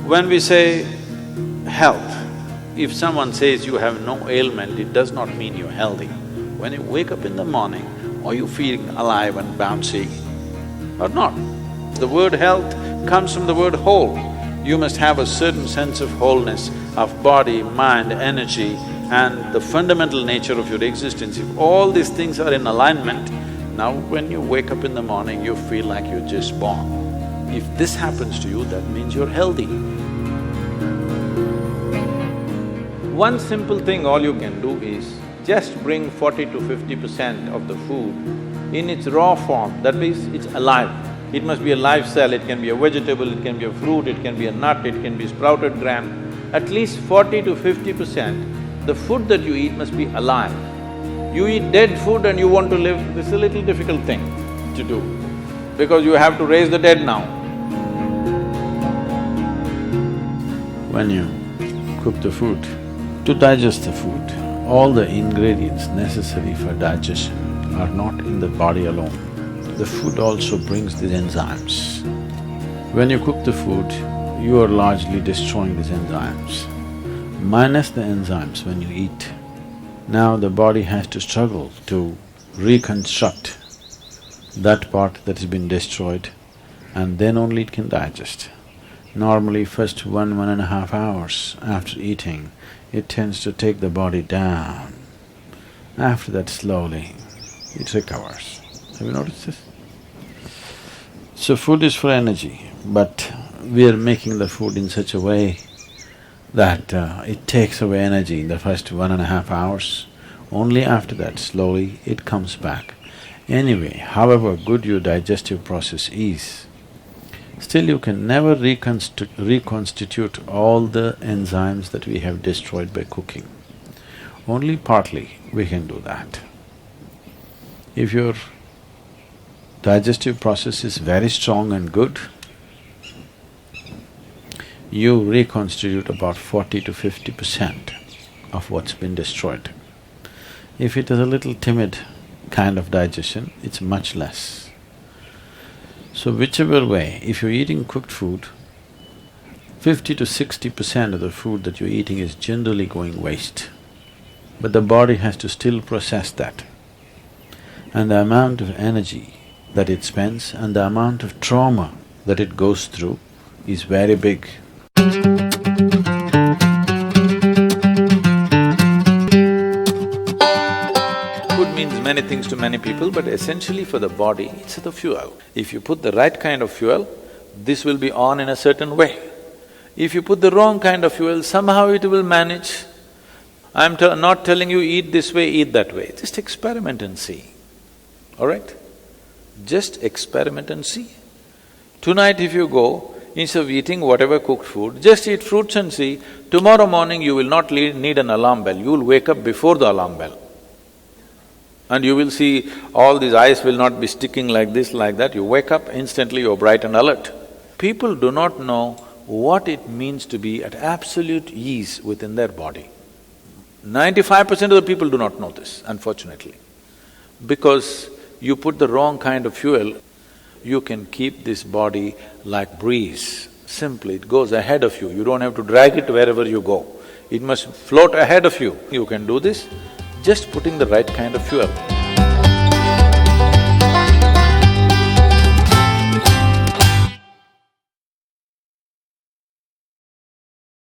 When we say health, if someone says you have no ailment, it does not mean you're healthy. When you wake up in the morning, are you feeling alive and bouncy or not? The word health comes from the word whole. You must have a certain sense of wholeness of body, mind, energy and the fundamental nature of your existence. If all these things are in alignment, now when you wake up in the morning, you feel like you're just born. If this happens to you, that means you're healthy. One simple thing all you can do is just bring 40 to 50% of the food in its raw form, that means it's alive. It must be a live cell, it can be a vegetable, it can be a fruit, it can be a nut, it can be sprouted gram. At least 40 to 50%, the food that you eat must be alive. You eat dead food and you want to live, this is a little difficult thing to do, because you have to raise the dead now. When you cook the food, to digest the food, all the ingredients necessary for digestion are not in the body alone. The food also brings these enzymes. When you cook the food, you are largely destroying these enzymes. Minus the enzymes when you eat, now the body has to struggle to reconstruct that part that has been destroyed and then only it can digest. Normally first 1.5 hours after eating, it tends to take the body down. After that slowly, it recovers. Have you noticed this? So food is for energy, but we are making the food in such a way that it takes away energy in the first 1.5 hours. Only after that, slowly, it comes back. Anyway, however good your digestive process is, still you can never reconstitute all the enzymes that we have destroyed by cooking. Only partly we can do that. If your digestive process is very strong and good, you reconstitute about 40 to 50% of what's been destroyed. If it is a little timid kind of digestion, it's much less. So whichever way, if you're eating cooked food, 50 to 60% of the food that you're eating is generally going waste. But the body has to still process that. And the amount of energy that it spends and the amount of trauma that it goes through is very big. Food means many things to many people, but essentially for the body, it's the fuel. If you put the right kind of fuel, this will be on in a certain way. If you put the wrong kind of fuel, somehow it will manage. I'm not telling you eat this way, eat that way, just experiment and see, all right? Just experiment and see. Tonight if you go, instead of eating whatever cooked food, just eat fruits and see, tomorrow morning you will not need an alarm bell, you will wake up before the alarm bell. And you will see all these eyes will not be sticking like this, like that, you wake up, instantly you're bright and alert. People do not know what it means to be at absolute ease within their body. 95% of the people do not know this, unfortunately. Because you put the wrong kind of fuel, you can keep this body like breeze. Simply, it goes ahead of you, you don't have to drag it wherever you go. It must float ahead of you. You can do this just putting the right kind of fuel.